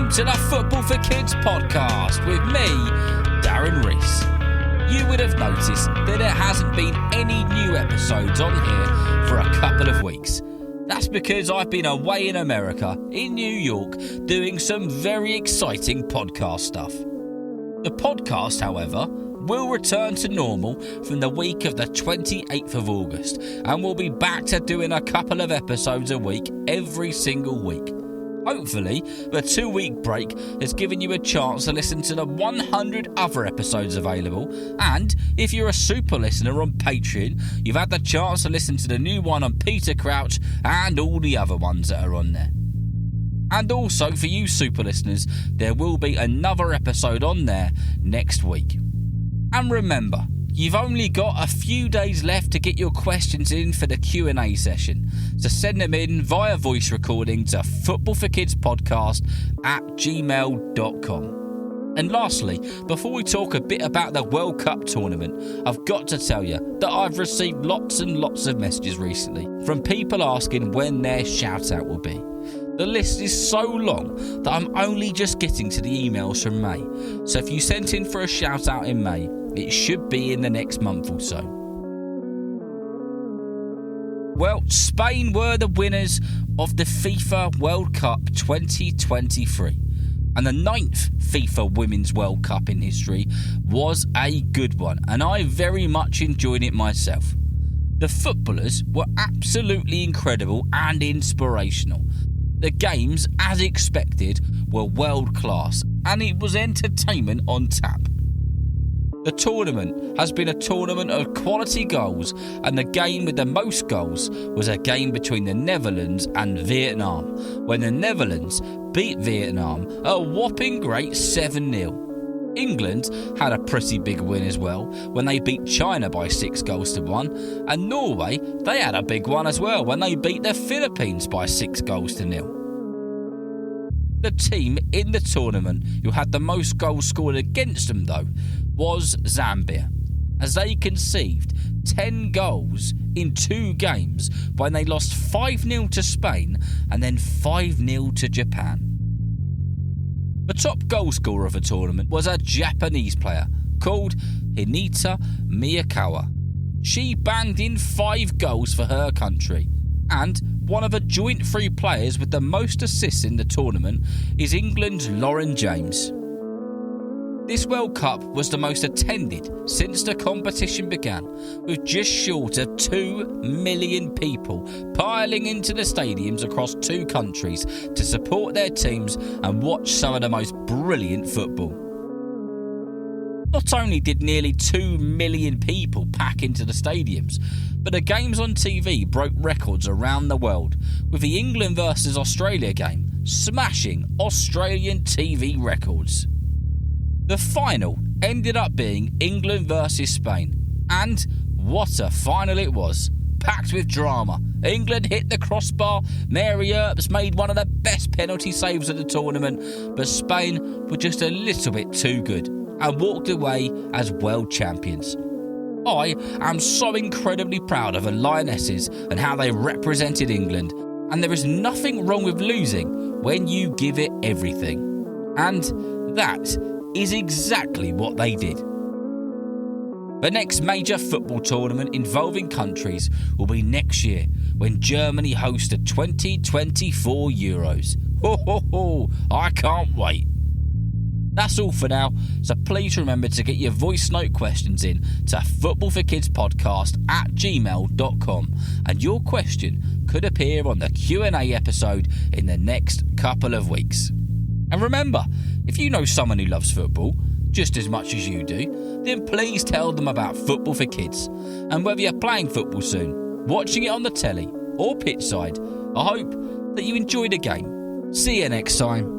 time to the Football for Kids podcast with me, Darren Rees. You would have noticed that there hasn't been any new episodes on here for a couple of weeks. That's because I've been away in America, in New York, doing some very exciting podcast stuff. The podcast, however, will return to normal from the week of the 28th of August, and we'll be back to doing a couple of episodes a week every single week. Hopefully, the 2-week break has given you a chance to listen to the 100 other episodes available, and if you're a super listener on Patreon, you've had the chance to listen to the new one on Peter Crouch and all the other ones that are on there. And also, for you super listeners, there will be another episode on there next week. And remember, you've only got a few days left to get your questions in for the Q&A session. So send them in via voice recording to footballforkidspodcast@gmail.com. And lastly, before we talk a bit about the World Cup tournament, I've got to tell you that I've received lots and lots of messages recently from people asking when their shout out will be. The list is so long that I'm only just getting to the emails from May. So if you sent in for a shout out in May, it should be in the next month or so. Well, Spain were the winners of the FIFA World Cup 2023. And the 9th FIFA Women's World Cup in history was a good one, and I very much enjoyed it myself. The footballers were absolutely incredible and inspirational. The games, as expected, were world class, and it was entertainment on tap. The tournament has been a tournament of quality goals, and the game with the most goals was a game between the Netherlands and Vietnam, when the Netherlands beat Vietnam a whopping great 7-0. England had a pretty big win as well, when they beat China by 6-1, and Norway, they had a big one as well, when they beat the Philippines by 6-0. The team in the tournament who had the most goals scored against them, though, was Zambia, as they conceded 10 goals in 2 games when they lost 5-0 to Spain and then 5-0 to Japan. The top goal scorer of the tournament was a Japanese player called Hinata Miyakawa. She banged in 5 goals for her country, and one of the joint 3 players with the most assists in the tournament is England's Lauren James. This World Cup was the most attended since the competition began, with just short of 2 million people piling into the stadiums across 2 countries to support their teams and watch some of the most brilliant football. Not only did nearly 2 million people pack into the stadiums, but the games on TV broke records around the world, with the England versus Australia game smashing Australian TV records. The final ended up being England versus Spain, and what a final it was, packed with drama. England hit the crossbar, Mary Earps made one of the best penalty saves of the tournament, but Spain were just a little bit too good and walked away as world champions. I am so incredibly proud of the Lionesses and how they represented England, and there is nothing wrong with losing when you give it everything. And that is exactly what they did. The next major football tournament involving countries will be next year, when Germany hosts the 2024 Euros. Ho ho ho, I can't wait. That's all for now, so please remember to get your voice note questions in to footballforkidspodcast@gmail.com, and your question could appear on the Q&A episode in the next couple of weeks. And remember, if you know someone who loves football just as much as you do, then please tell them about Football for Kids. And whether you're playing football soon, watching it on the telly or pitchside, I hope that you enjoy the game. See you next time.